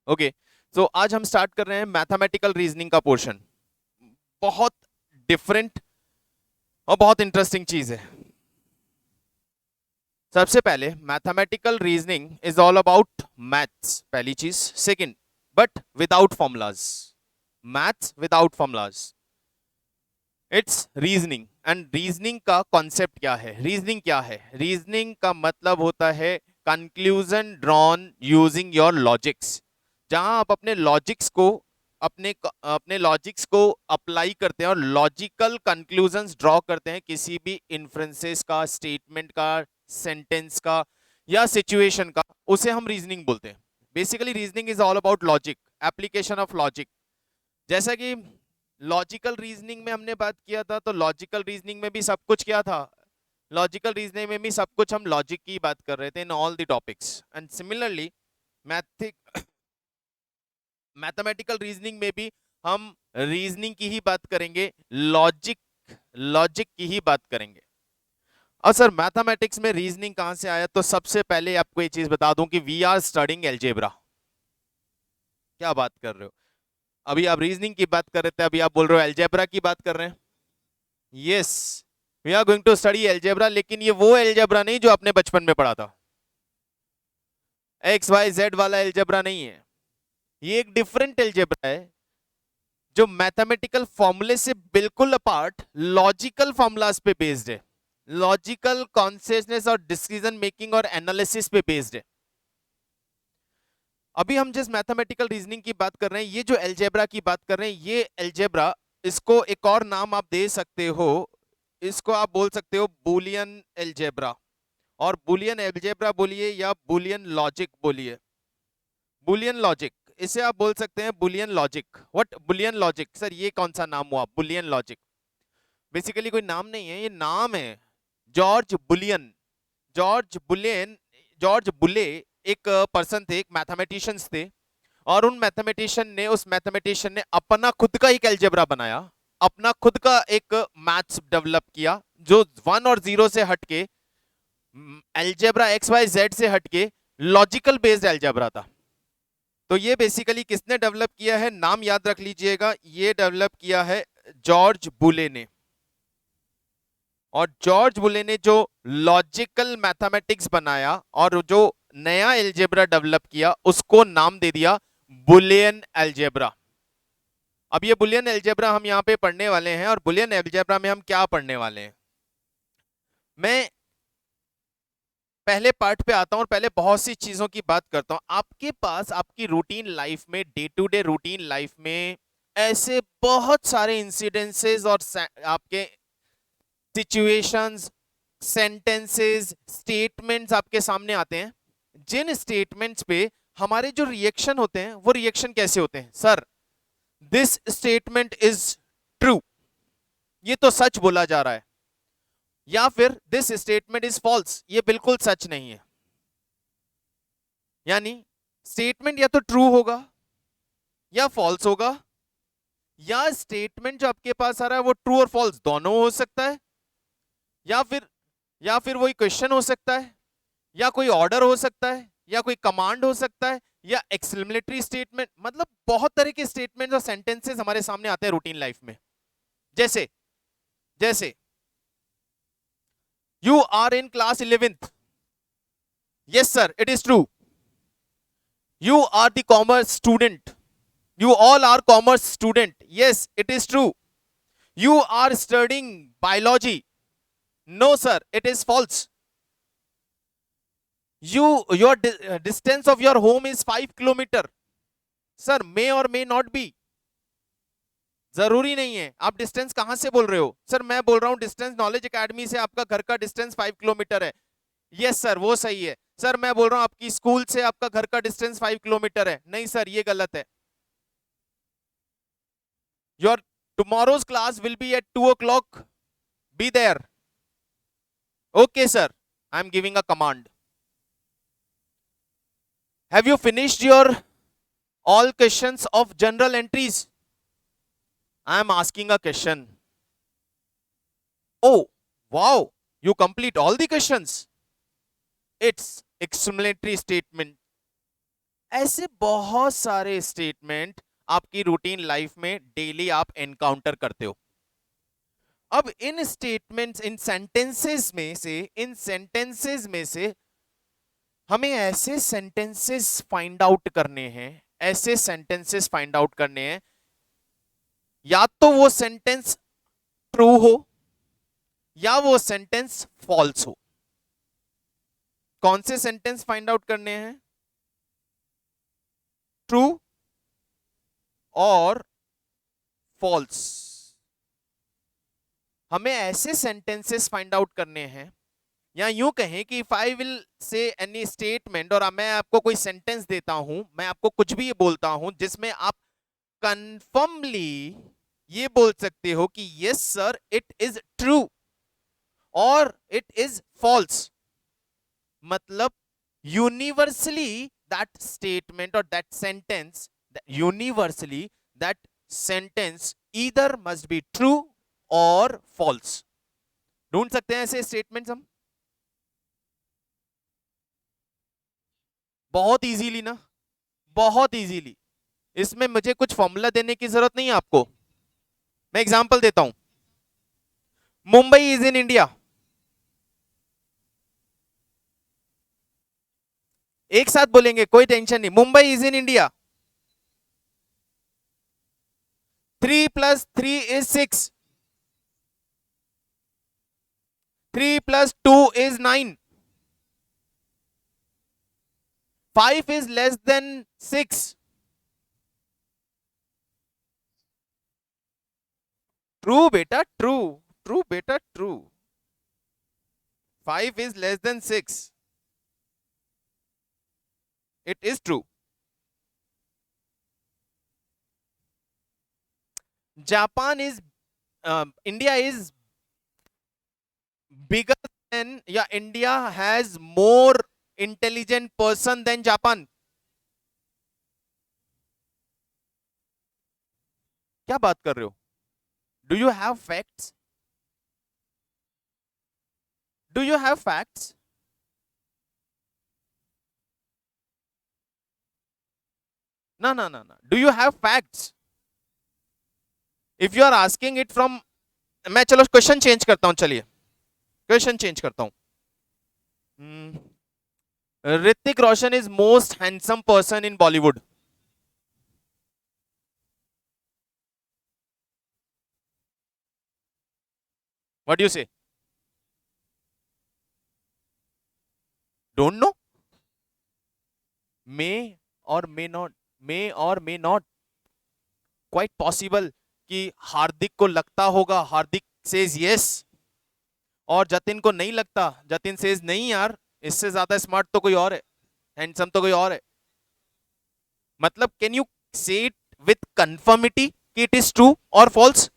Okay, सो आज हम start कर रहे हैं मैथमेटिकल रीजनिंग का पोर्शन। बहुत डिफरेंट और बहुत इंटरेस्टिंग चीज है। सबसे पहले mathematical reasoning is all about maths, पहली चीज। Second, but without formulas. Maths without formulas, it's reasoning. And reasoning का कॉन्सेप्ट क्या है? रीजनिंग क्या है? रीजनिंग का मतलब होता है conclusion drawn using your logics. जहां आप अपने लॉजिक्स को अपने लॉजिक्स को अप्लाई करते हैं और लॉजिकल कंक्लूजन्स ड्रॉ करते हैं किसी भी इन्फ्रेंसेस का, स्टेटमेंट का, सेंटेंस का या सिचुएशन का, उसे हम रीजनिंग बोलते हैं। Basically reasoning is all about logic, application of logic. जैसा कि लॉजिकल रीजनिंग में हमने बात किया था, तो लॉजिकल रीजनिंग में भी सब कुछ क्या था? लॉजिकल रीजनिंग में भी सब कुछ हम लॉजिक की बात कर रहे थे in all the topics. And similarly mythic mathematical reasoning में भी हम रीजनिंग की ही बात करेंगे, लॉजिक लॉजिक की ही बात करेंगे। और सर मैथमेटिक्स में रीजनिंग कहां से आया? तो सबसे पहले आपको ये चीज बता दूं कि वी आर स्टडिंग एलजेब्रा। क्या बात कर रहे हो? अभी आप रीजनिंग की बात कर रहे थे, अभी आप बोल रहे हो एलजेब्रा की बात कर रहे हैं। Yes, we are going to study algebra, लेकिन ये वो एलजेब्रा नहीं जो आपने बचपन में पढ़ा था। एक्स वाई जेड वाला एलजेब्रा नहीं है। ये एक डिफरेंट एलजेब्रा है जो मैथमेटिकल फॉर्मूले से बिल्कुल अपार्ट लॉजिकल फॉर्मूलाज पे बेस्ड है, लॉजिकल कॉन्शियसनेस और डिसीजन मेकिंग और एनालिसिस पे बेस्ड है। अभी हम जिस मैथमेटिकल रीजनिंग की बात कर रहे हैं, ये जो एलजेब्रा की बात कर रहे हैं, ये एलजेब्रा, इसको एक और नाम आप दे सकते हो। इसको आप बोल सकते हो बुलियन एलजेब्रा, और बुलियन एलजेब्रा बोलिए या बुलियन लॉजिक बोलिए। बुलियन लॉजिक, इसे आप बोल सकते हैं Boolean logic. What Boolean logic? Sir ये कौन सा नाम हुआ बुलियन लॉजिक? बेसिकली कोई नाम नहीं है, ये नाम है George Boolean. George Boolean, George बुले एक पर्सन थे, एक मैथमेटिशियंस थे। और उस मैथमेटिशियन ने अपना खुद का एक एल्जेब्रा बनाया, अपना खुद का एक मैथ्स डेवलप किया जो वन और जीरो से हटके, एल्जेब्रा एक्स वाई जेड से हटके लॉजिकल बेस्ड एल्जेब्रा था। तो ये बेसिकली किसने डेवलप किया है? नाम याद रख लीजिएगा, ये डेवलप किया है जॉर्ज बुले ने। और जॉर्ज बुले ने जो लॉजिकल मैथमेटिक्स बनाया और जो नया एल्जेब्रा डेवलप किया, उसको नाम दे दिया बुलियन एल्जेब्रा। अब ये बुलियन एल्जेब्रा हम यहाँ पे पढ़ने वाले हैं, और बुलियन एल्जेब्रा में हम क्या पढ़ने वाले हैं? मैं पहले पार्ट पे आता हूँ और पहले बहुत सी चीजों की बात करता हूँ। आपके पास आपकी रूटीन लाइफ में, day to day routine life में ऐसे बहुत सारे इंसिडेंसेस और आपके सिचुएशंस, सेंटेंसेस, स्टेटमेंट्स आपके सामने आते हैं, जिन स्टेटमेंट्स पे हमारे जो रिएक्शन होते हैं, वो रिएक्शन कैसे होते हैं? Sir this statement is true, ये तो सच बोला जा रहा है। या फिर दिस स्टेटमेंट इज फॉल्स, ये बिल्कुल सच नहीं है। यानी स्टेटमेंट या तो ट्रू होगा या फॉल्स होगा, या स्टेटमेंट जो आपके पास आ रहा है वो ट्रू और फॉल्स दोनों हो सकता है, या फिर वही क्वेश्चन हो सकता है, या कोई ऑर्डर हो सकता है, या कोई कमांड हो सकता है, या एक्सक्लेमेटरी स्टेटमेंट। मतलब बहुत तरह के स्टेटमेंट्स और सेंटेंसेस हमारे सामने आते हैं रूटीन लाइफ में। जैसे जैसे you are in class 11th। Yes sir, it is true. You are the commerce student. You all are commerce student. Yes, it is true. You are studying biology. No sir, it is false. your distance of your home is 5 kilometre. Sir may और may not be, जरूरी नहीं है। आप distance कहां से बोल रहे हो? सर मैं बोल रहा हूं डिस्टेंस नॉलेज एकेडमी से आपका घर का डिस्टेंस 5 किलोमीटर है। यस सर, वो सही है। सर मैं बोल रहा हूं आपकी स्कूल से आपका घर का डिस्टेंस 5 किलोमीटर है। नहीं सर, ये गलत है। Your tomorrow's class will be at 2 o'clock, be there. Okay sir, I am giving a command. Have you finished your all questions of general entries? I am asking a question. Oh, wow, you complete all the questions. It's explanatory statement. ऐसे बहुत सारे statement आपकी routine life में daily आप encounter करते हो। अब इन statements, इन sentences में से हमें ऐसे सेंटेंसेस फाइंड आउट करने हैं, ऐसे सेंटेंसेस फाइंड आउट करने हैं, या तो वो सेंटेंस ट्रू हो या वो सेंटेंस फॉल्स हो। कौन से सेंटेंस फाइंड आउट करने हैं? ट्रू और फॉल्स। हमें ऐसे सेंटेंसेस फाइंड आउट करने हैं, या यूं कहें कि इफ आई विल से एनी स्टेटमेंट, और मैं आपको कोई सेंटेंस देता हूं, मैं आपको कुछ भी बोलता हूं जिसमें आप कंफर्मली ये बोल सकते हो कि yes sir it is true और इट इज फॉल्स, मतलब यूनिवर्सली दैट स्टेटमेंट और that sentence, universally that sentence either must be true और फॉल्स। ढूंढ सकते हैं ऐसे स्टेटमेंट्स हम बहुत इजीली ना, बहुत इजीली। इसमें मुझे कुछ फॉर्मूला देने की जरूरत नहीं है आपको। मैं एग्जांपल देता हूं, मुंबई इज इन इंडिया। एक साथ बोलेंगे, कोई टेंशन नहीं। Mumbai is in India. 3 + 3 is 6। 3 + 2 is 9। 5 is less than 6। True बेटा ट्रू, ट्रू बेटा true. 5 is less than 6, it is true। Japan is, India is bigger than, या India has more intelligent person than Japan. क्या बात कर रहे हो? Do you have facts? Do you have facts? ना ना ना ना, do you have facts? If you are asking it from, मैं चलो क्वेश्चन चेंज करता हूं, चलिए क्वेश्चन चेंज करता हूं। Hrithik Roshan is most handsome person in Bollywood. What do you say? Don't know? May और मे नॉट, मे और मे नॉट, क्वाइट पॉसिबल कि हार्दिक को लगता होगा, हार्दिक सेज यस, और जतिन को नहीं लगता, जतिन सेज नहीं यार, इससे ज्यादा स्मार्ट तो कोई और है, हैंडसम तो कोई और है। मतलब can you say it with conformity कि इट इज ट्रू और फॉल्स?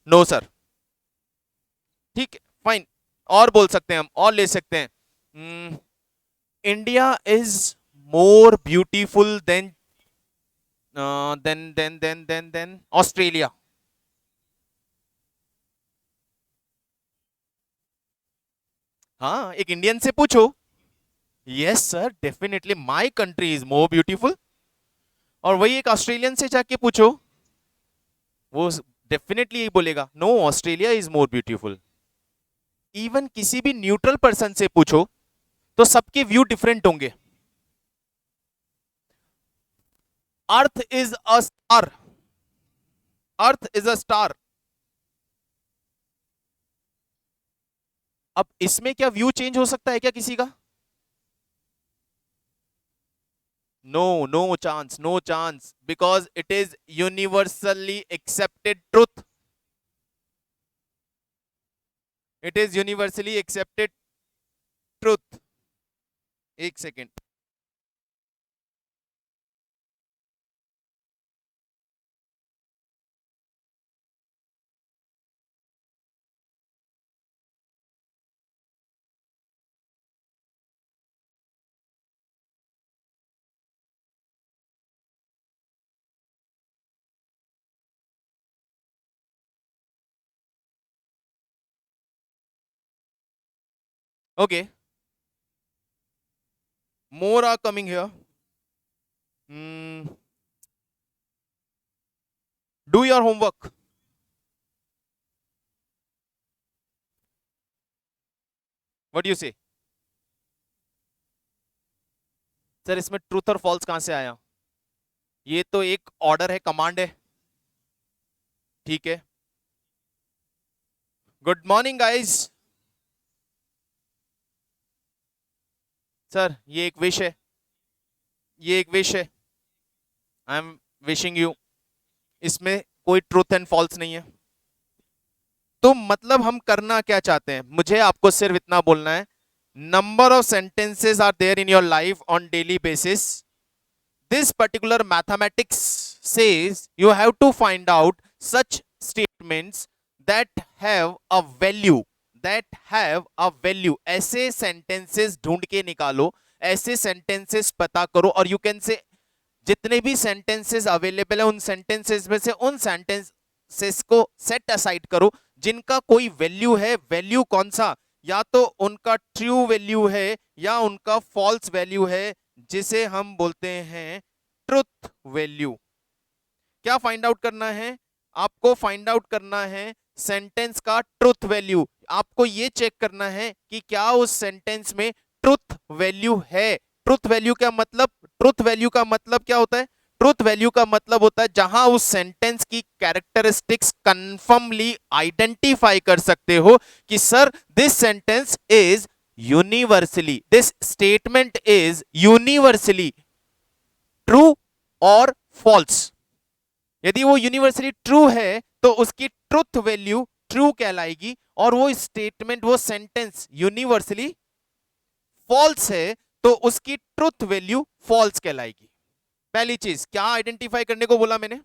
No sir. ठीक है, फाइन। और बोल सकते हैं हम, और ले सकते हैं, India is more beautiful then Australia. हाँ, एक इंडियन से पूछो। Yes sir, definitely my country is more beautiful. और वही एक ऑस्ट्रेलियन से जाके पूछो, वो डेफिनेटली यही बोलेगा, no Australia is more beautiful. Even किसी भी न्यूट्रल पर्सन से पूछो तो सबके व्यू डिफरेंट होंगे। Earth is a star, earth is a star. अब इसमें क्या व्यू चेंज हो सकता है क्या किसी का? No, no chance, no chance, because it is universally accepted truth. It is universally accepted truth. एक second. Okay, more are coming here। Do your homework. What you say? Sir इसमें truth और false कहां से आया? ये तो एक order है, कमांड है। ठीक है। Good morning guys. सर ये एक विश है, ये एक विश है। I am wishing you. इसमें कोई ट्रूथ एंड फॉल्स नहीं है। तो मतलब हम करना क्या चाहते हैं, मुझे आपको सिर्फ इतना बोलना है, number of sentences are there in your life on daily basis. This particular mathematics says you have to find out such statements that have a value, that have a value। ऐसे sentences ढूंढ के निकालो, ऐसे sentences पता करो, और you can say जितने भी sentences available है उन sentences में से उन sentences को set aside करो जिनका कोई value है। value कौन सा? या तो उनका ट्रू वैल्यू है या उनका फॉल्स वैल्यू है, जिसे हम बोलते हैं ट्रुथ वैल्यू। क्या फाइंड आउट करना है? आपको फाइंड आउट करना है सेंटेंस का ट्रुथ वैल्यू। आपको यह चेक करना है कि क्या उस सेंटेंस में ट्रुथ वैल्यू है। ट्रुथ वैल्यू का मतलब, ट्रुथ वैल्यू का मतलब क्या होता है? ट्रुथ वैल्यू का मतलब होता है जहां उस सेंटेंस की कैरेक्टरिस्टिक्स कंफर्मली आइडेंटिफाई कर सकते हो कि sir this sentence is universally, this statement is universally true और फॉल्स। यदि वो यूनिवर्सली ट्रू है तो उसकी ट्रुथ वैल्यू ट्रू कहलाएगी, और वो स्टेटमेंट, वो सेंटेंस यूनिवर्सली फॉल्स है तो उसकी ट्रुथ वैल्यू फॉल्स कहलाएगी। पहली चीज क्या आइडेंटिफाई करने को बोला मैंने?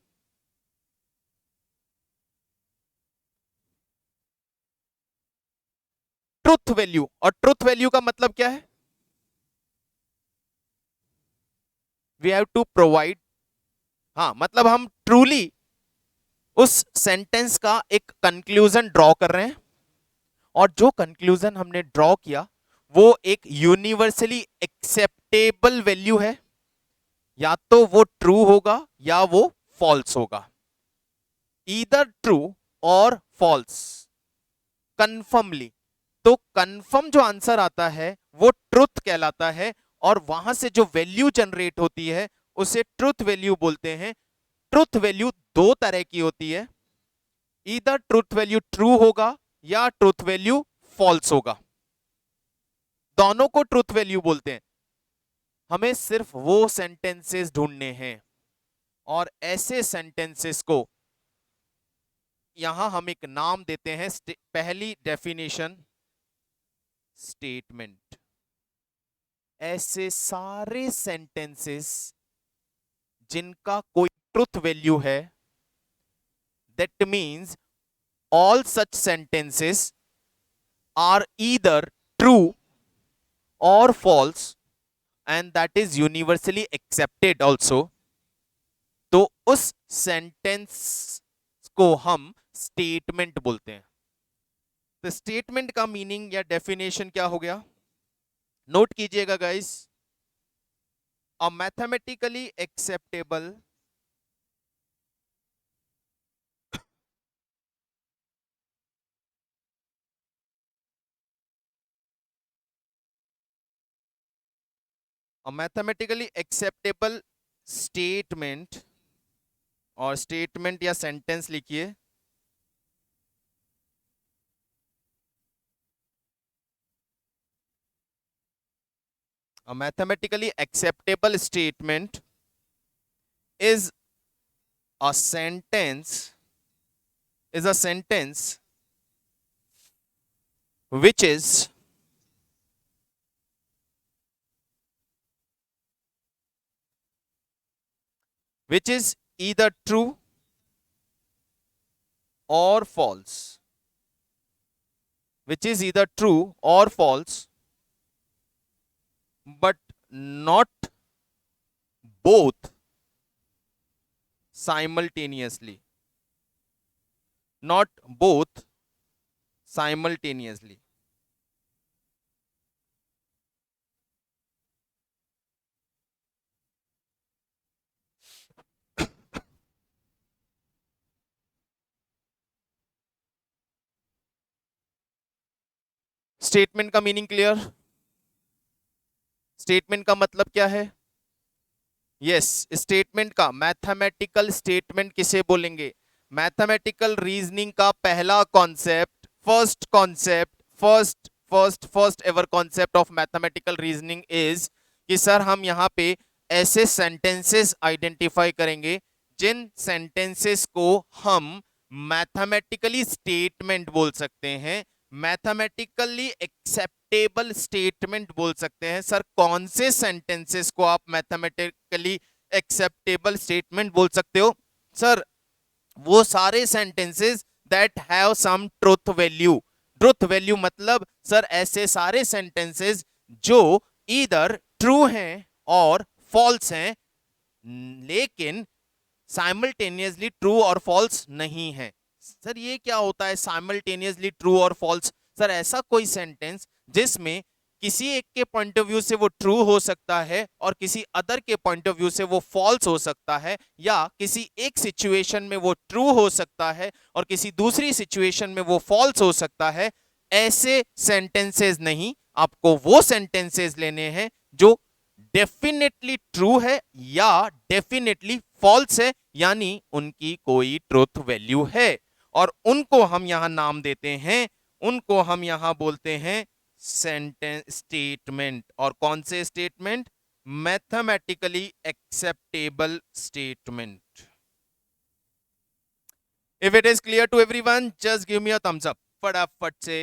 Truth value. और ट्रुथ वैल्यू का मतलब क्या है? वी हैव टू प्रोवाइड, हाँ मतलब हम ट्रूली उस सेंटेंस का एक कंक्लूजन ड्रॉ कर रहे हैं, और जो कंक्लूजन हमने ड्रॉ किया वो एक यूनिवर्सली एक्सेप्टेबल वैल्यू है। या तो वो ट्रू होगा या वो फॉल्स होगा, ईदर ट्रू और फॉल्स कंफर्मली। तो कंफर्म जो आंसर आता है वो ट्रुथ कहलाता है, और वहां से जो वैल्यू जनरेट होती है उसे ट्रुथ वैल्यू बोलते हैं। ट्रुथ वैल्यू दो तरह की होती है, ईदर ट्रुथ वैल्यू ट्रू होगा या ट्रुथ वैल्यू फॉल्स होगा। दोनों को ट्रुथ वैल्यू बोलते हैं। हमें सिर्फ वो सेंटेंसेस ढूंढने हैं, और ऐसे सेंटेंसेस को यहां हम एक नाम देते हैं। पहली डेफिनेशन स्टेटमेंट। ऐसे सारे सेंटेंसेस जिनका कोई ट्रुथ वैल्यू है, that means all such sentences are either true or false, and that is universally accepted also। तो उस सेंटेंस को हम स्टेटमेंट बोलते हैं। तो स्टेटमेंट का मीनिंग या डेफिनेशन क्या हो गया, नोट कीजिएगा गाइस। अ मैथमेटिकली एक्सेप्टेबल, स्टेटमेंट, और स्टेटमेंट या सेंटेंस लिखिए, a mathematically acceptable statement is a sentence, is a sentence which is either true or false, which is either true or false, but not both simultaneously, not both simultaneously। Statement का meaning clear? Statement का मतलब क्या है? Yes, statement का mathematical statement किसे बोलेंगे? Mathematical reasoning का पहला concept, first ever concept of mathematical reasoning is कि सर हम यहां पे ऐसे सेंटेंसेस आइडेंटिफाई करेंगे जिन सेंटेंसेस को हम मैथमेटिकली स्टेटमेंट बोल सकते हैं, मैथमेटिकली एक्सेप्टेबल स्टेटमेंट बोल सकते हैं। सर कौन से सेंटेंसेस को आप मैथमेटिकली एक्सेप्टेबल स्टेटमेंट बोल सकते हो? सर वो सारे sentences that have some truth value. Truth value मतलब सर ऐसे सारे सेंटेंसेस जो ईदर ट्रू हैं और फॉल्स हैं, लेकिन साइमल्टेनियसली ट्रू और फॉल्स नहीं है। सर ये क्या होता है साइमल्टेनियसली ट्रू और फॉल्स? सर ऐसा कोई सेंटेंस जिसमें किसी एक के पॉइंट ऑफ व्यू से वो ट्रू हो सकता है और किसी अदर के पॉइंट ऑफ व्यू से वो फॉल्स हो सकता है, या किसी एक सिचुएशन में वो ट्रू हो सकता है और किसी दूसरी सिचुएशन में वो फॉल्स हो सकता है। ऐसे सेंटेंसेस नहीं, आपको वो सेंटेंसेस लेने हैं जो डेफिनेटली ट्रू है या डेफिनेटली फॉल्स है, यानी उनकी कोई ट्रुथ वैल्यू है, और उनको हम यहां नाम देते हैं, उनको हम यहां बोलते हैं सेंटेंस स्टेटमेंट। और कौन से statement? Mathematically acceptable statement. If it is clear to everyone just give me a thumbs up फटाफट से।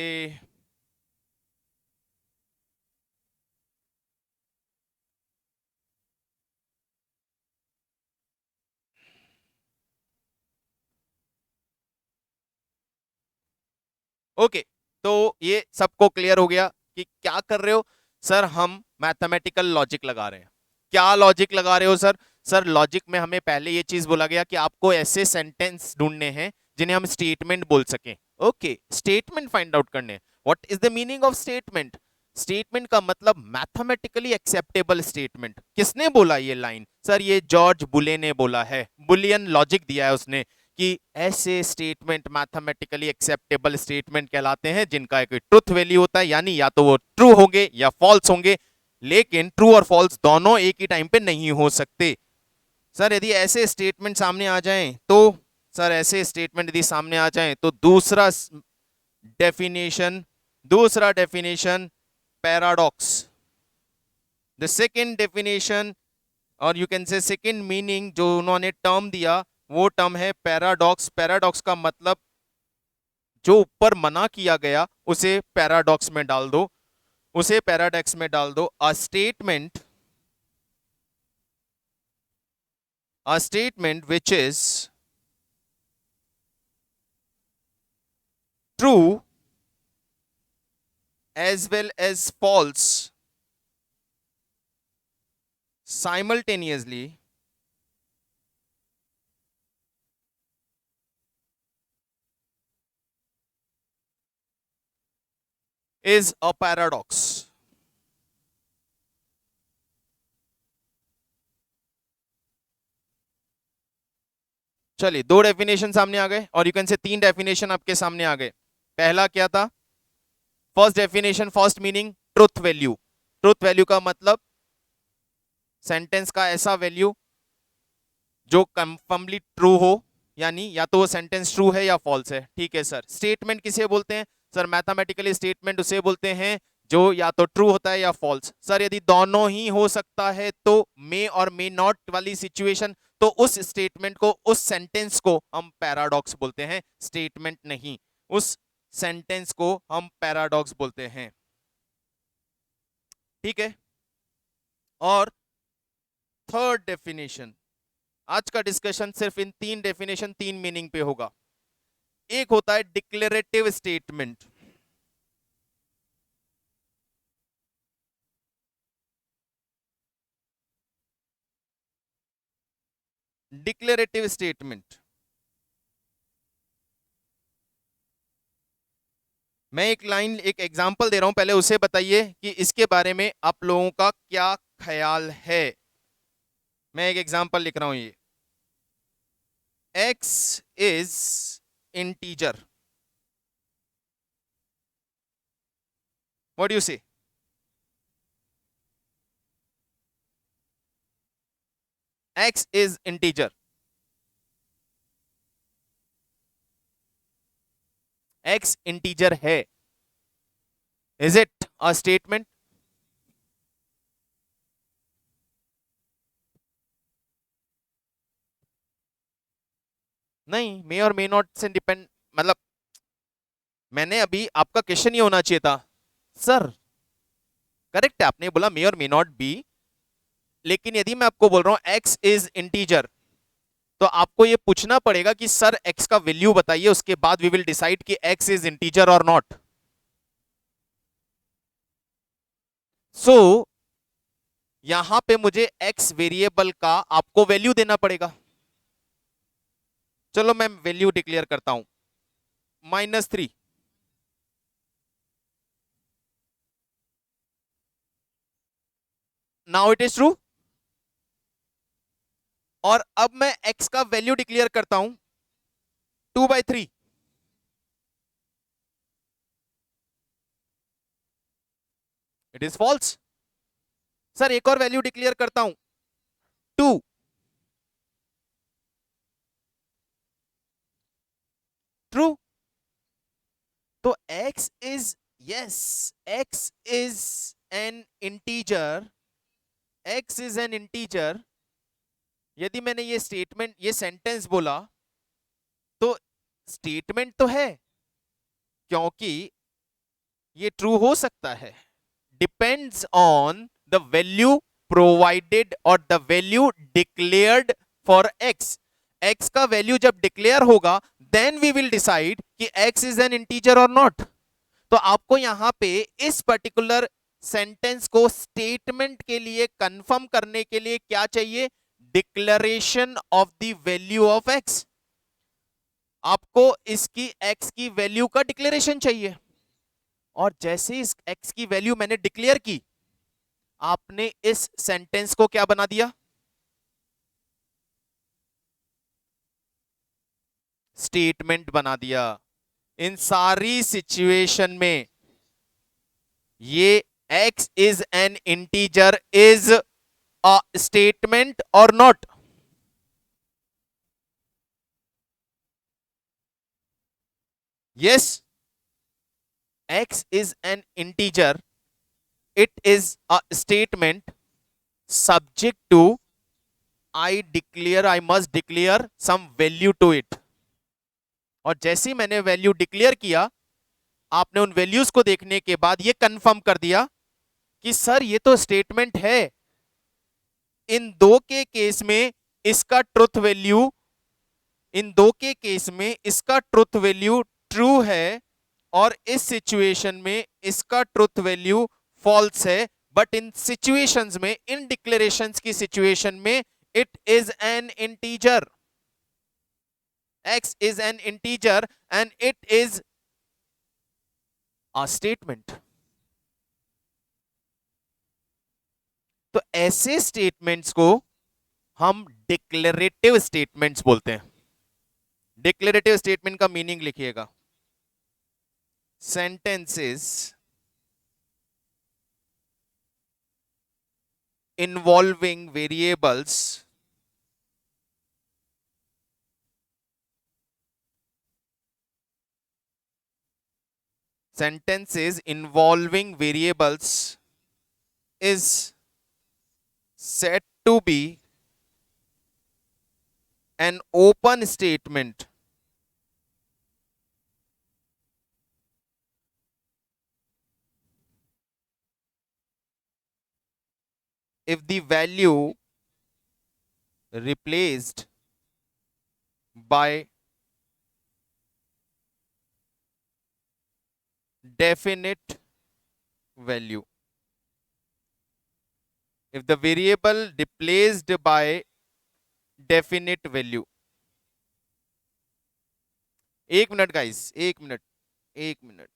ओके, तो ये सबको क्लियर हो गया कि क्या कर रहे हो? सर हम मैथमेटिकल लॉजिक लगा रहे हैं। क्या लॉजिक लगा रहे हो सर? सर लॉजिक में हमें पहले ये चीज बोला गया कि आपको ऐसे सेंटेंस ढूंढने हैं जिन्हें हम स्टेटमेंट बोल सकें। ओके, स्टेटमेंट फाइंड आउट करने। What is the meaning of statement? Statement का मतलब मैथमेटिकली एक्सेप्टेबल स्टेटमेंट। किसने बोला ये लाइन? सर ये जॉर्ज बुले ने बोला है। बुलियन लॉजिक दिया है उसने कि ऐसे स्टेटमेंट मैथमेटिकली एक्सेप्टेबल स्टेटमेंट कहलाते हैं जिनका एक ट्रुथ वैल्यू होता है, यानी या तो वो ट्रू होंगे या फॉल्स होंगे, लेकिन ट्रू और फॉल्स दोनों एक ही टाइम पे नहीं हो सकते। सर यदि ऐसे स्टेटमेंट सामने आ जाएं तो, सर ऐसे स्टेटमेंट यदि सामने आ जाएं तो दूसरा definition paradox. The second definition, और you can say second meaning जो उन्होंने टर्म दिया, वो टर्म है पैराडॉक्स। पैराडॉक्स का मतलब जो ऊपर मना किया गया उसे पैराडॉक्स में डाल दो, उसे पैराडॉक्स में डाल दो। A statement which is true as well as false simultaneously is a paradox। चलिए दो डेफिनेशन सामने आ गए, और यू कैन से तीन डेफिनेशन आपके सामने आ गए। पहला क्या था? First definition, first meaning truth value. Truth value का मतलब सेंटेंस का ऐसा वैल्यू जो कंफर्मली ट्रू हो, यानी या तो वो सेंटेंस ट्रू है या फॉल्स है। ठीक है सर। स्टेटमेंट किसे बोलते हैं? सर मैथमेटिकली स्टेटमेंट उसे बोलते हैं जो या तो ट्रू होता है या फॉल्स। सर यदि दोनों ही हो सकता है तो मे और मे नॉट वाली सिचुएशन, तो उस स्टेटमेंट को, उस सेंटेंस को हम पैराडॉक्स बोलते हैं, स्टेटमेंट नहीं। उस सेंटेंस को हम पैराडॉक्स बोलते हैं। ठीक है। और थर्ड डेफिनेशन, आज का डिस्कशन सिर्फ इन तीन डेफिनेशन, तीन मीनिंग पे होगा। एक होता है डिक्लेरेटिव स्टेटमेंट। डिक्लेरेटिव स्टेटमेंट, मैं एक लाइन, एक एग्जांपल दे रहा हूं, पहले उसे बताइए कि इसके बारे में आप लोगों का क्या ख्याल है। मैं एक एग्जांपल लिख रहा हूं, ये x is integer. What do you से? x is integer. x integer है. Is it a statement? नहीं, मे और मे नॉट से डिपेंड, मतलब मैंने अभी, आपका क्वेश्चन ये होना चाहिए था सर, करेक्ट है, आपने बोला मे और मे नॉट बी, लेकिन यदि मैं आपको बोल रहा हूं x इज इंटीजर, तो आपको ये पूछना पड़ेगा कि सर x का वैल्यू बताइए, उसके बाद वी विल डिसाइड कि x इज इंटीजर और नॉट. सो यहां पे मुझे x वेरिएबल का आपको वैल्यू देना पड़ेगा. चलो मैं वैल्यू डिक्लेयर करता हूं, -3. Now it is true. और अब मैं x का वैल्यू डिक्लेयर करता हूं 2/3. It is false. सर एक और वैल्यू डिक्लेयर करता हूं 2. ट्रू. तो x is, yes, x is an integer. x is an integer. यदि मैंने ये स्टेटमेंट, ये सेंटेंस बोला, तो स्टेटमेंट तो है, क्योंकि ये ट्रू हो सकता है. Depends on the value provided और the value declared for x. x का वैल्यू जब डिक्लेयर होगा, देन वी विल डिसाइड कि x इज एन इंटीजर और नॉट. तो आपको यहां पे इस पर्टिकुलर सेंटेंस को स्टेटमेंट के लिए कंफर्म करने के लिए क्या चाहिए? Declaration of the value of x. आपको इसकी x की वैल्यू का डिक्लेरेशन चाहिए, और जैसे इस x की वैल्यू मैंने डिक्लेयर की, आपने इस सेंटेंस को क्या बना दिया? स्टेटमेंट बना दिया. इन सारी सिचुएशन में ये x is an integer is a statement और not? Yes, x is an integer, it is a statement subject to I must declare some value to it. और जैसे ही मैंने वैल्यू डिक्लेयर किया, आपने उन वैल्यूज को देखने के बाद ये कंफर्म कर दिया कि सर ये तो स्टेटमेंट है. इन दो के केस में इसका ट्रुथ वैल्यू, इन दो के केस में इसका ट्रुथ वैल्यू ट्रू है, और इस सिचुएशन में इसका ट्रुथ वैल्यू फॉल्स है. बट इन सिचुएशंस में, इन डिक्लेरेशंस की सिचुएशन में, it is an integer. x is an integer and it is a statement. तो ऐसे स्टेटमेंट्स को हम डिक्लेरेटिव स्टेटमेंट्स बोलते हैं. डिक्लेरेटिव स्टेटमेंट का मीनिंग लिखिएगा, sentences involving variables is said to be an open statement if the value replaced by definite value. If the variable replaced by definite value. एक minute guys, एक minute, एक minute.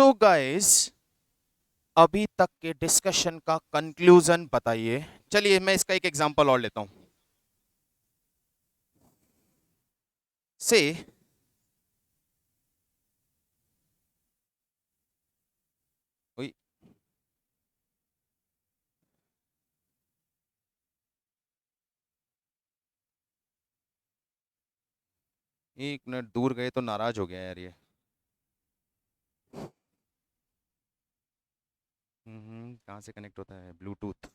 So guys, अभी तक के discussion का conclusion बताइए। चलिए मैं इसका एक एग्जांपल और लेता हूं। से एक मिनट दूर गए तो नाराज हो गया यार ये। कहाँ से कनेक्ट होता है? Bluetooth.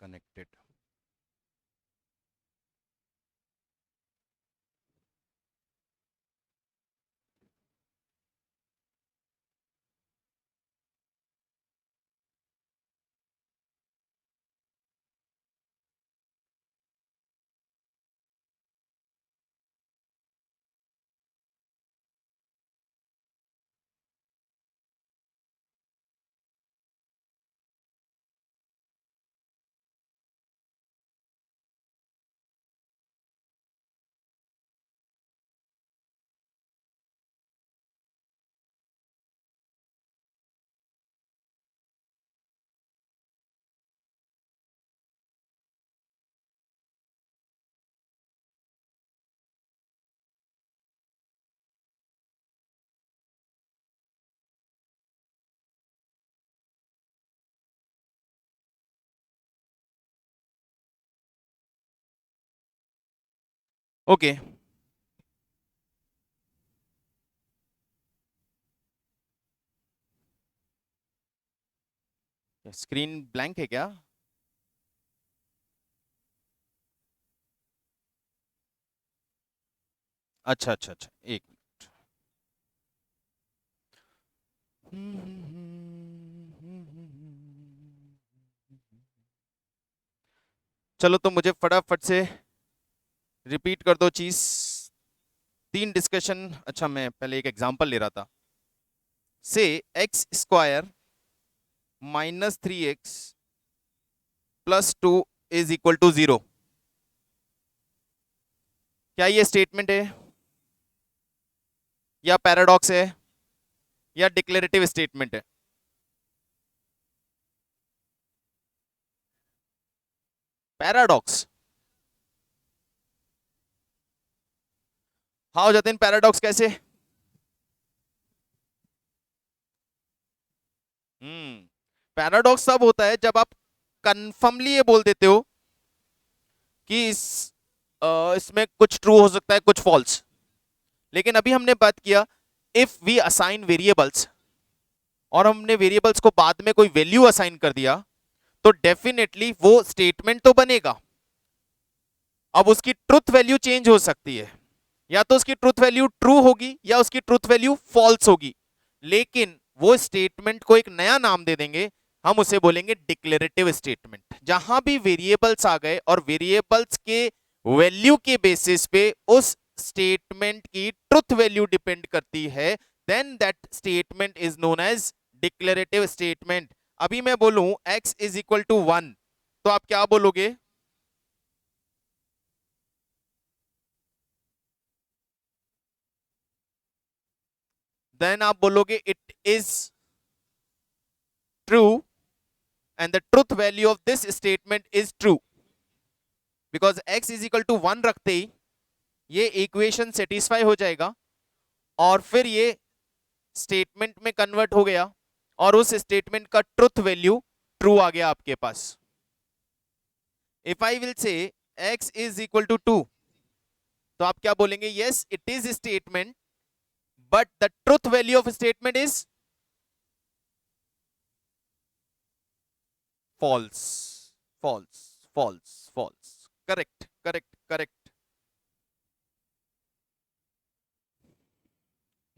Connected. Okay. Screen blank है क्या? अच्छा अच्छा अच्छा, एक चलो तो मुझे फटाफट से रिपीट कर दो चीज। तीन डिस्कशन। अच्छा मैं पहले एक एग्जांपल ले रहा था। Say x square -3x +2 is equal to 0। क्या ये स्टेटमेंट है या पैराडॉक्स है या डिक्लेरेटिव स्टेटमेंट है? पैराडॉक्स। हाउ जतिन, पैराडॉक्स कैसे? पैराडॉक्स तब होता है जब आप कंफर्मली ये बोल देते हो कि इसमें कुछ ट्रू हो सकता है कुछ फॉल्स। लेकिन अभी हमने बात किया इफ वी असाइन वेरिएबल्स और हमने वेरिएबल्स को बाद में कोई वैल्यू असाइन कर दिया तो डेफिनेटली वो स्टेटमेंट तो बनेगा। अब उसकी ट्रुथ वैल्यू चेंज हो सकती है, या तो उसकी ट्रुथ वैल्यू ट्रू होगी या उसकी ट्रुथ वैल्यू फॉल्स होगी, लेकिन वो स्टेटमेंट को एक नया नाम दे देंगे। हम उसे बोलेंगे डिक्लेरेटिव स्टेटमेंट। जहां भी वेरिएबल्स आ गए और वेरिएबल्स के वैल्यू के बेसिस पे उस स्टेटमेंट की ट्रुथ वैल्यू डिपेंड करती है, then that statement is known as declarative statement. अभी मैं बोलूं x इज इक्वल टू 1 तो आप क्या बोलोगे? देन आप बोलोगे it is true and the truth value of this statement is true because x is equal to 1 रखते ही ये इक्वेशन सेटिस्फाई हो जाएगा और फिर ये स्टेटमेंट में कन्वर्ट हो गया और उस स्टेटमेंट का ट्रुथ वैल्यू ट्रू आ गया आपके पास। If I will say x is equal to 2 तो आप क्या बोलेंगे? Yes it is statement but the truth value of statement is false, false, false, false. Correct, correct, correct.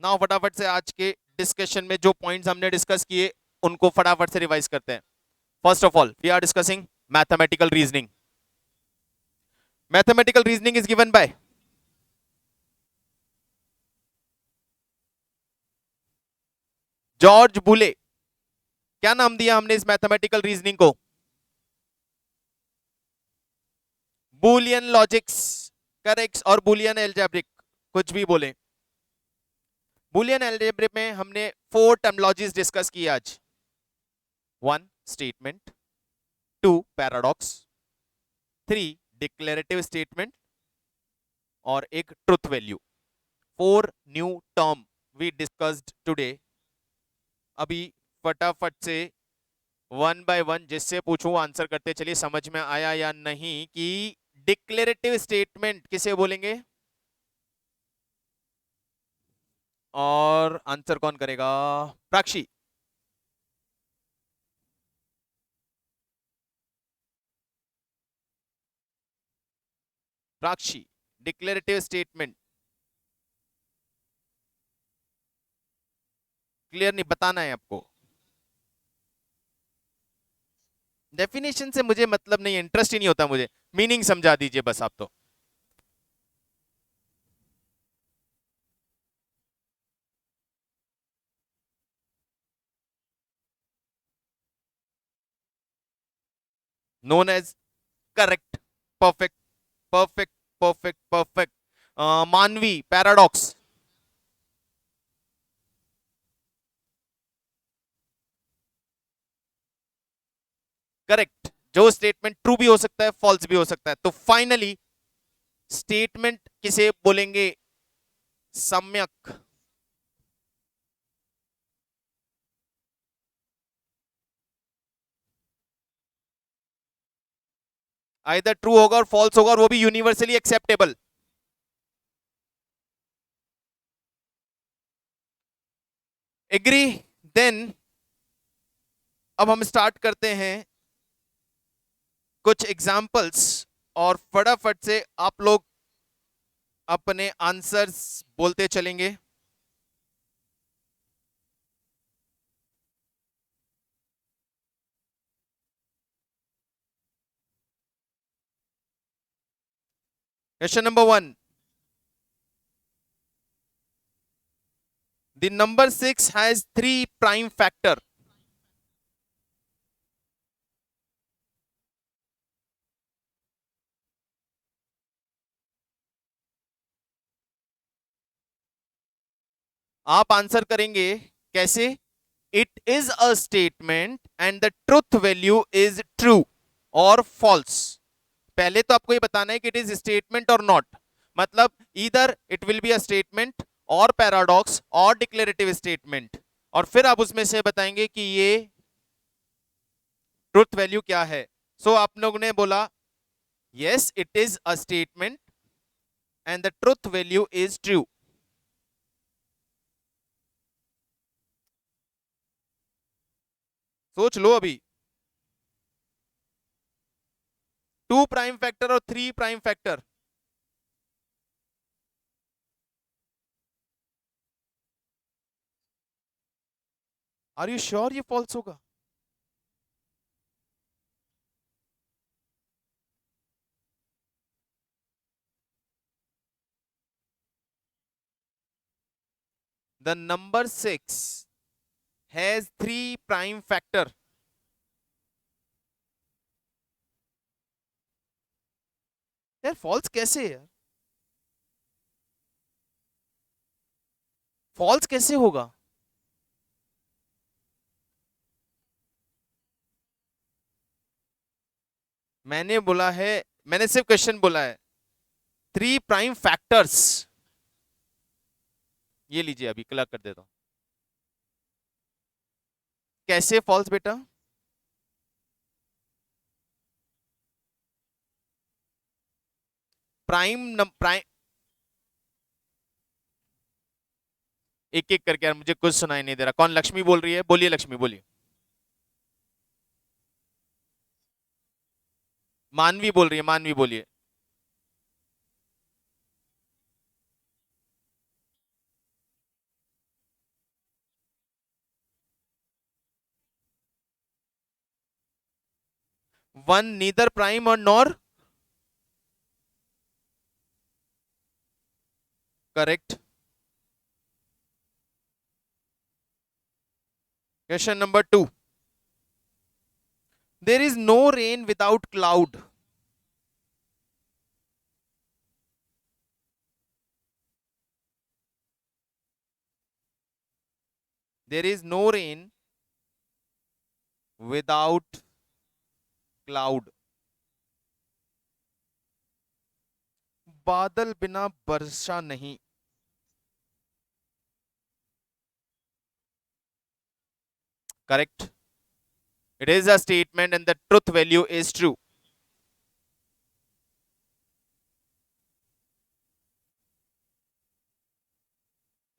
Now फटाफट से आज के डिस्कशन में जो पॉइंट्स हमने डिस्कस किए उनको फटाफट से रिवाइज करते हैं। First of all we are discussing mathematical reasoning. Mathematical reasoning is given by George Boole. क्या नाम दिया हमने इस मैथमेटिकल रीजनिंग को? बुलियन लॉजिक्स, करेक्ट, और बुलियन एल्जेब्रिक। कुछ भी बोले। बुलियन अलजेब्रा में हमने 4 टर्मिनोलॉजीज डिस्कस की आज। 1 स्टेटमेंट, 2 पैराडॉक्स, 3 डिक्लेरेटिव स्टेटमेंट और एक truth value. 4 new term we discussed today. अभी फटाफट से 1 बाय 1 जिससे पूछूं आंसर करते चलिए, समझ में आया या नहीं कि डिक्लेरेटिव स्टेटमेंट किसे बोलेंगे और आंसर कौन करेगा? प्राक्षी। प्राक्षी, डिक्लेरेटिव स्टेटमेंट क्लियर नहीं, बताना है आपको। डेफिनेशन से मुझे मतलब नहीं, इंटरेस्ट ही नहीं होता मुझे, मीनिंग समझा दीजिए बस आप तो। Known as, correct, perfect, perfect, perfect, perfect. Manvi, paradox. Correct, जो स्टेटमेंट ट्रू भी हो सकता है फॉल्स भी हो सकता है। तो फाइनली स्टेटमेंट किसे बोलेंगे? सम्यक। आइदर ट्रू होगा और फॉल्स होगा और वो भी यूनिवर्सली एक्सेप्टेबल। एग्री? देन अब हम स्टार्ट करते हैं कुछ एग्जांपल्स और फटाफट से आप लोग अपने आंसर्स बोलते चलेंगे। Question number 1, the number 6 has 3 prime factor. आप आंसर करेंगे कैसे? It is a statement and the truth value is true और फॉल्स। पहले तो आपको ये बताना है कि इट इज स्टेटमेंट और नॉट, मतलब इधर it will be a statement और पैराडॉक्स और डिक्लेरेटिव स्टेटमेंट, और फिर आप उसमें से बताएंगे कि ये ट्रुथ वैल्यू क्या है। सो आप लोगों ने बोला yes it is a statement and the truth value is true. सोच लो अभी। 2 प्राइम फैक्टर और 3 prime factor. Are you sure ये फॉल्स होगा? The number 6 has 3 prime factor. यार फॉल्स कैसे है? फॉल्स कैसे होगा? मैंने बोला है, मैंने सिर्फ क्वेश्चन बोला है 3 प्राइम फैक्टर्स। ये लीजिए अभी क्लियर कर देता हूं। कैसे फॉल्स बेटा? प्राइम एक एक करके यार, मुझे कुछ सुनाई नहीं दे रहा। कौन? लक्ष्मी बोल रही है? बोलिए लक्ष्मी, बोलिए। मानवी बोल रही है, मानवी बोलिए। वन नीदर प्राइम और nor. Correct. Question number 2, there is no rain without cloud. There is no rain without cloud, बादल बिना वर्षा नहीं। Correct, it is a statement and the truth value is true.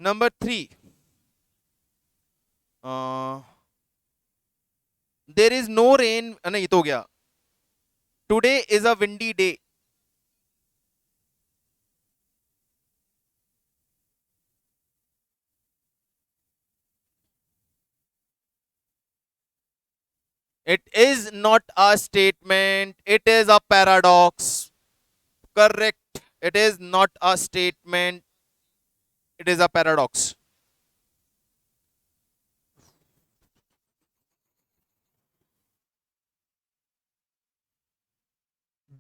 Number 3, there is no rain, नहीं तो हो गया, today is a windy day, it is not a statement, it is a paradox. Correct, it is not a statement, it is a paradox.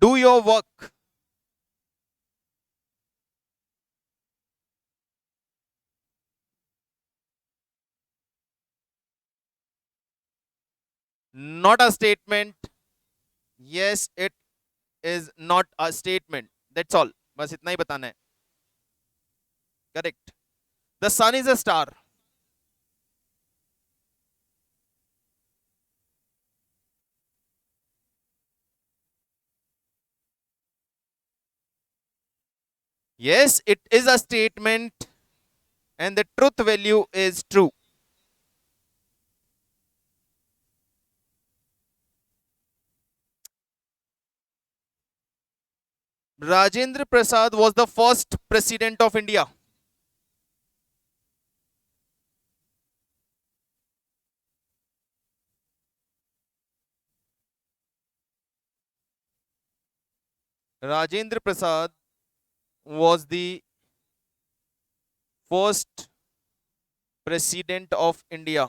Do your work. Not a statement. Yes, it is not a statement. That's all. बस इतना ही बताना है. Correct. The sun is a star. Yes, it is a statement and the truth value is true. Rajendra Prasad was the first president of India. Rajendra Prasad was the first president of India.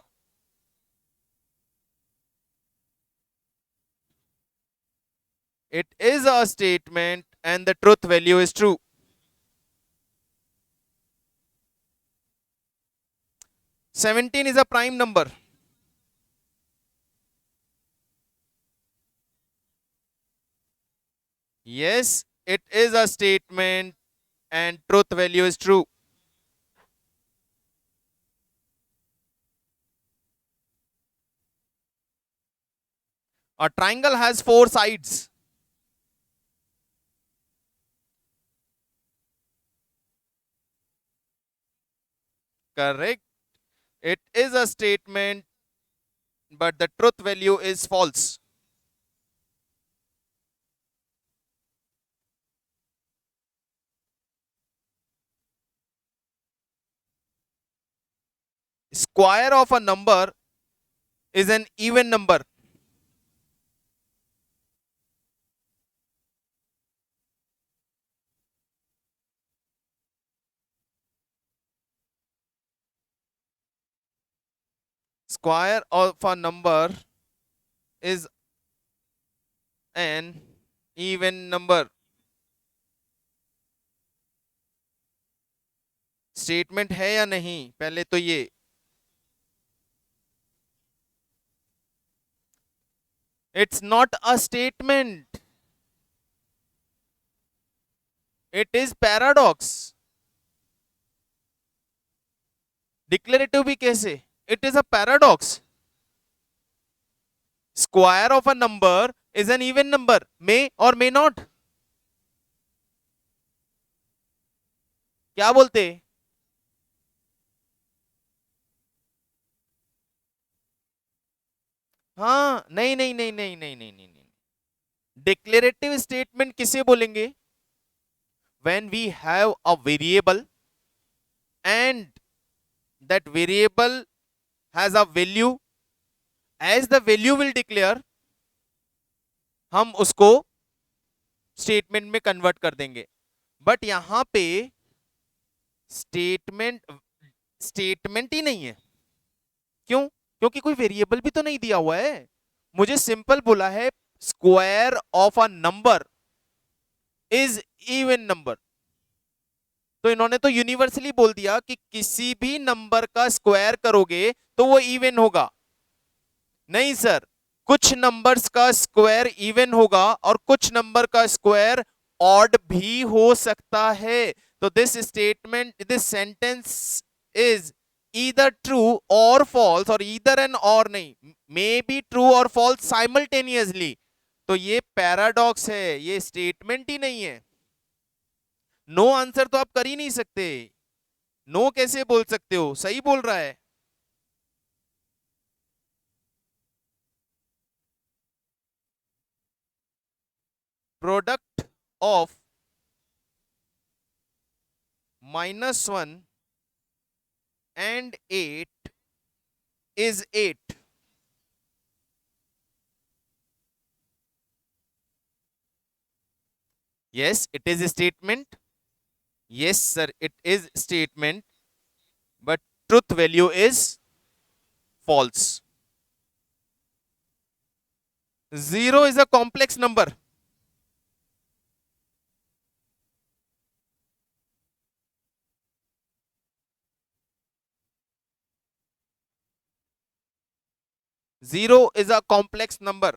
It is a statement and the truth value is true. Seventeen is a prime number. Yes, it is a statement and truth value is true. A triangle has 4 sides. Correct. It is a statement, but the truth value is false. Square of a number is an even number. Square of a number is an even number. Statement है या नहीं पहले तो ये, it's not a statement, it is paradox. Declarative भी कैसे, it is a paradox. Square of a number is an even number, may or may not. क्या बोलते, हाँ नहीं नहीं नहीं नहीं नहीं नहीं नहीं नहीं, डिक्लेरेटिव स्टेटमेंट किसे बोलेंगे, when we have a variable and that variable has a value, as the value will declare, हम उसको स्टेटमेंट में कन्वर्ट कर देंगे. बट यहां पे स्टेटमेंट स्टेटमेंट ही नहीं है. क्यों, क्योंकि कोई वेरिएबल भी तो नहीं दिया हुआ है. मुझे सिंपल बोला है square of a number is even number. तो इन्होंने तो यूनिवर्सली बोल दिया कि किसी भी नंबर का स्क्वायर करोगे तो वो इवन होगा। नहीं सर, कुछ नंबर्स का स्क्वायर इवन होगा और कुछ नंबर का स्क्वायर ऑड भी हो सकता है। तो this statement, this sentence is either true और फॉल्स, और ईदर एंड और नहीं, मे बी ट्रू और फॉल्स साइमल्टेनियसली। तो ये पैराडॉक्स है, ये स्टेटमेंट ही नहीं है। नो आंसर तो आप कर ही नहीं सकते। नो कैसे बोल सकते हो, सही बोल रहा है। Product of -1 and 8 is 8. Yes, it is a statement. Yes, sir, it is statement, but truth value is false. 0 is a complex number. Zero is a complex number.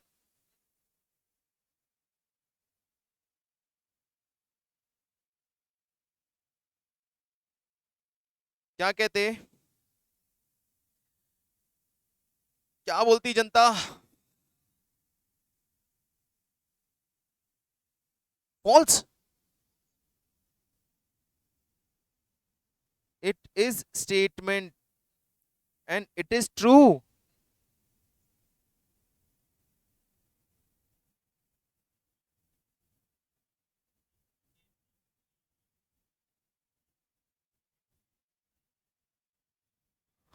क्या कहते, क्या बोलती जनता? False. It is statement and it is true.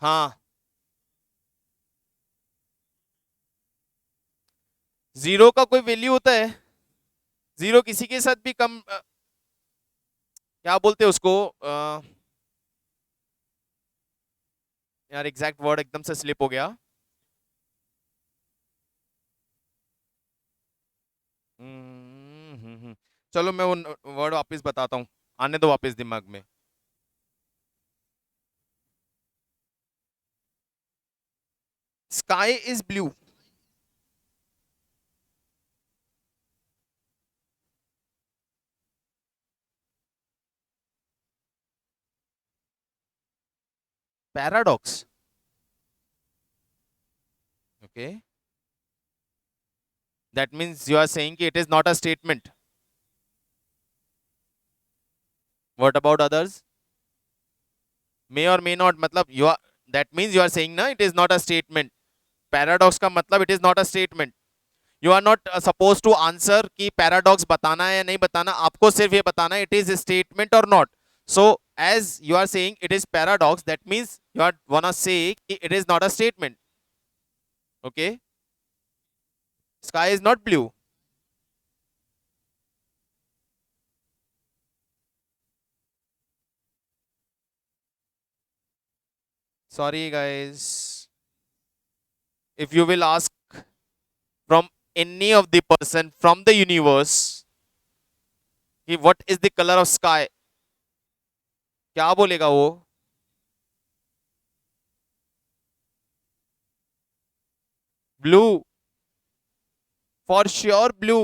हाँ, zero का कोई value होता है? Zero किसी के साथ भी कम क्या बोलते हैं उसको, यार एग्जैक्ट वर्ड एकदम से स्लिप हो गया। चलो मैं वो वर्ड वापस बताता हूँ, आने दो वापस दिमाग में। Sky is blue. Paradox. Okay, that means you are saying कि it is not a statement. What about others? May और मे नॉट, मतलब you are, that means you are saying ना it is not a statement. Paradox का मतलब it is not a statement. You are not suppose to answer कि paradox बताना है या नहीं बताना, आपको सिर्फ ये बताना है इट इज स्टेटमेंट और not. So as you are saying it is paradox, that means you are wanna say it is not a statement. Okay, sky is not blue. Sorry guys, if you will ask from any of the person from the universe कि what is the color of sky, क्या बोलेगा वो? Blue, for sure blue.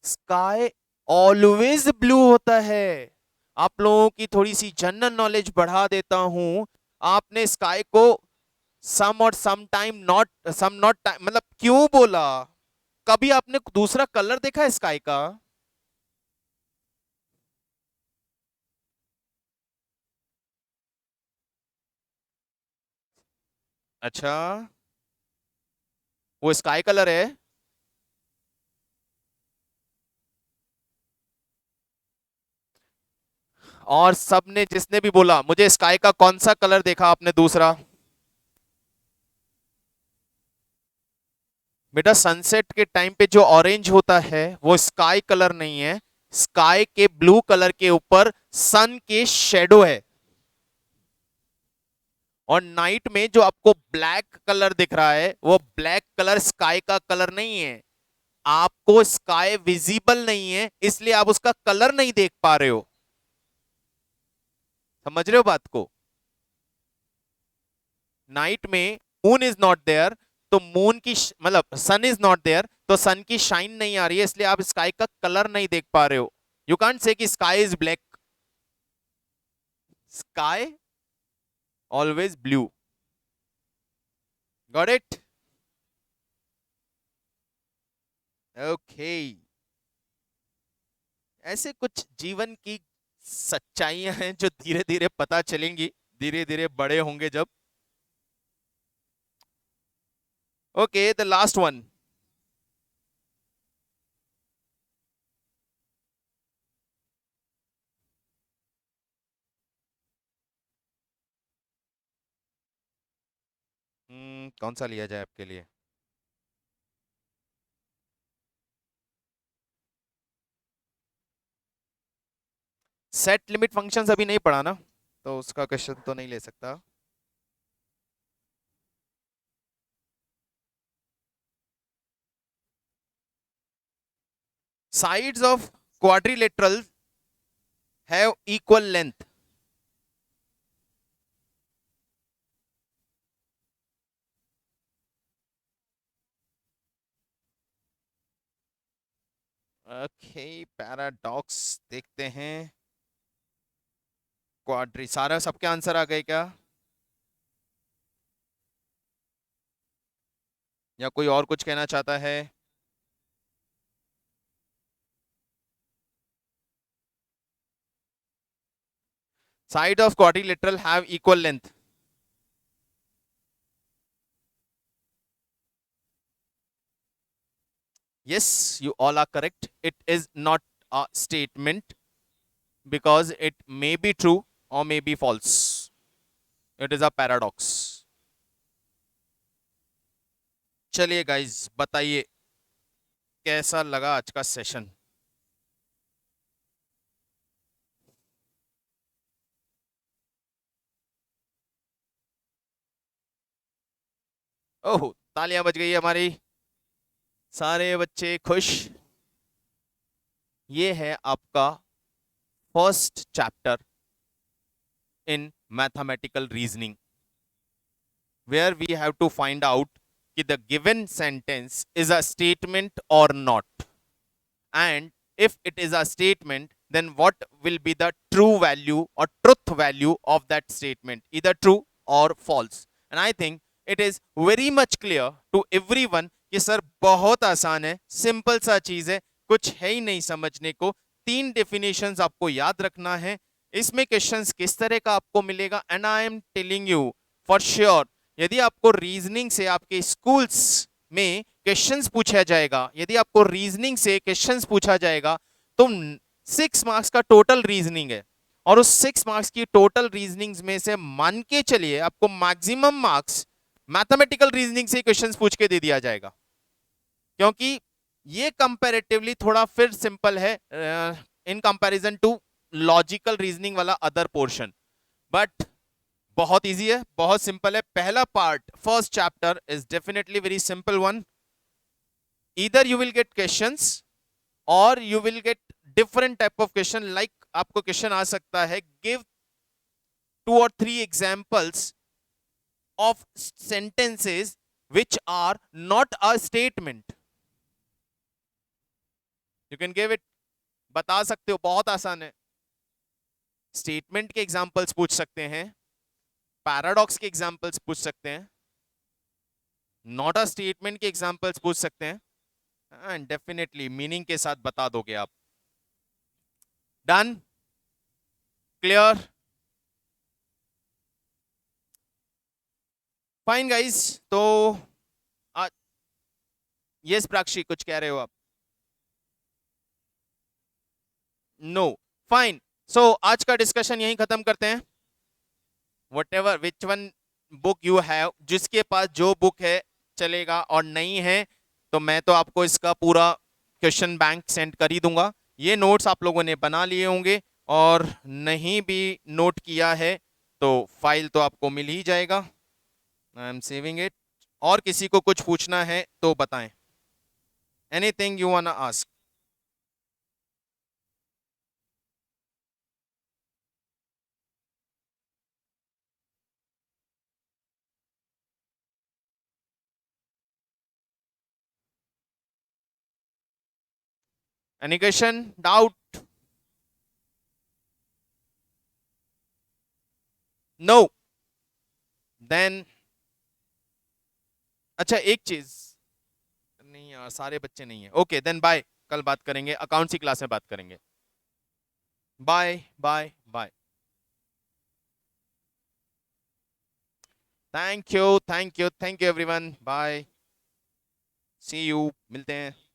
Sky always blue होता है। आप लोगों की थोड़ी सी जनरल नॉलेज बढ़ा देता हूं। आपने स्काई को सम और some time not, some not time, मतलब क्यों बोला? कभी आपने दूसरा कलर देखा है स्काई का? अच्छा, वो स्काई कलर है। और सबने जिसने भी बोला मुझे स्काई का कौन सा कलर देखा आपने दूसरा? बेटा सनसेट के टाइम पे जो ऑरेंज होता है वो स्काई कलर नहीं है। स्काई के ब्लू कलर के ऊपर सन के शेडो है। और नाइट में जो आपको ब्लैक कलर दिख रहा है वो ब्लैक कलर स्काई का कलर नहीं है। आपको स्काई विजिबल नहीं है इसलिए आप उसका कलर नहीं देख पा रहे हो। समझ रहे हो बात को? नाइट में मून इज नॉट देयर, तो मून की मतलब सन इज नॉट देयर, तो सन की शाइन नहीं आ रही है, इसलिए आप स्काई का कलर नहीं देख पा रहे हो. यू कांट से कि sky is black. Sky always blue. Got it? Okay. ऐसे कुछ जीवन की सच्चाइयां हैं जो धीरे धीरे पता चलेंगी, धीरे धीरे बड़े होंगे जब. Okay, the last one. कौन सा लिया जाए आपके लिए? सेट लिमिट फंक्शंस अभी नहीं पढ़ा ना, तो उसका क्वेश्चन तो नहीं ले सकता. Sides of quadrilateral have equal length. Okay, paradox देखते हैं. क्वाड्री, सारा सबके आंसर आ गए क्या? या कोई और कुछ कहना चाहता है? Side of quadrilateral have equal length. Yes, you all are correct. It is not a statement because it may be true or may be false. It is a paradox. चलिए गाइज, बताइए कैसा लगा आज का सेशन? ओह, तालियां बज गई हमारी. सारे बच्चे खुश. ये है आपका first chapter in mathematical reasoning, where we have to find out if the given sentence is a statement or not, and if it is a statement, then what will be the true value or truth value of that statement, either true or false. And I think it is very much clear to everyone कि sir बहुत आसान है, simple सा चीज है, कुछ है ही नहीं समझने को. 3 डेफिनेशंस आपको याद रखना है. इसमें क्वेश्चंस किस तरह का आपको मिलेगा, and I am telling you for sure, यदि आपको रीजनिंग से आपके स्कूल्स में क्वेश्चंस पूछा जाएगा, यदि आपको रीजनिंग से क्वेश्चंस पूछा जाएगा, तो 6 मार्क्स का टोटल रीजनिंग है, और उस 6 मार्क्स की टोटल रीजनिंग में से मान के चलिए आपको मैक्सिमम मार्क्स मैथमेटिकल रीजनिंग से क्वेश्चंस पूछ के दे दिया जाएगा, क्योंकि ये कंपैरेटिवली थोड़ा फिर सिंपल है in comparison to logical reasoning वाला अदर पोर्शन. बट बहुत इजी है, बहुत सिंपल है. पहला part, first chapter is definitely very simple one. Either you will get questions और you will get different type of question. Like आपको question आ सकता है, give 2 or 3 examples of sentences which are not a statement. You can give it. बता सकते हो, बहुत आसान है. स्टेटमेंट के एग्जांपल्स पूछ सकते हैं, पैराडॉक्स के एग्जांपल्स पूछ सकते हैं, नॉट अ स्टेटमेंट के एग्जांपल्स पूछ सकते हैं, एंड डेफिनेटली मीनिंग के साथ बता दोगे आप. डन? क्लियर? Fine guys. तो यस प्राक्षी, कुछ कह रहे हो आप? नो. फाइन. सो आज का डिस्कशन यहीं खत्म करते हैं. whatever which one book you have, जिसके पास जो बुक है चलेगा, और नहीं है तो मैं तो आपको इसका पूरा क्वेश्चन बैंक सेंड कर ही दूंगा. ये नोट्स आप लोगों ने बना लिए होंगे, और नहीं भी नोट किया है तो फाइल तो आपको मिल ही जाएगा. I am saving it. और किसी को कुछ पूछना है तो बताएं. Anything you want to ask? Any question, doubt? No? Then अच्छा एक चीज, नहीं यार सारे बच्चे नहीं है, ओके देन बाय, कल बात करेंगे, अकाउंट्स की क्लास में बात करेंगे। Bye bye bye. Thank you thank you thank you everyone, bye, see you, मिलते हैं।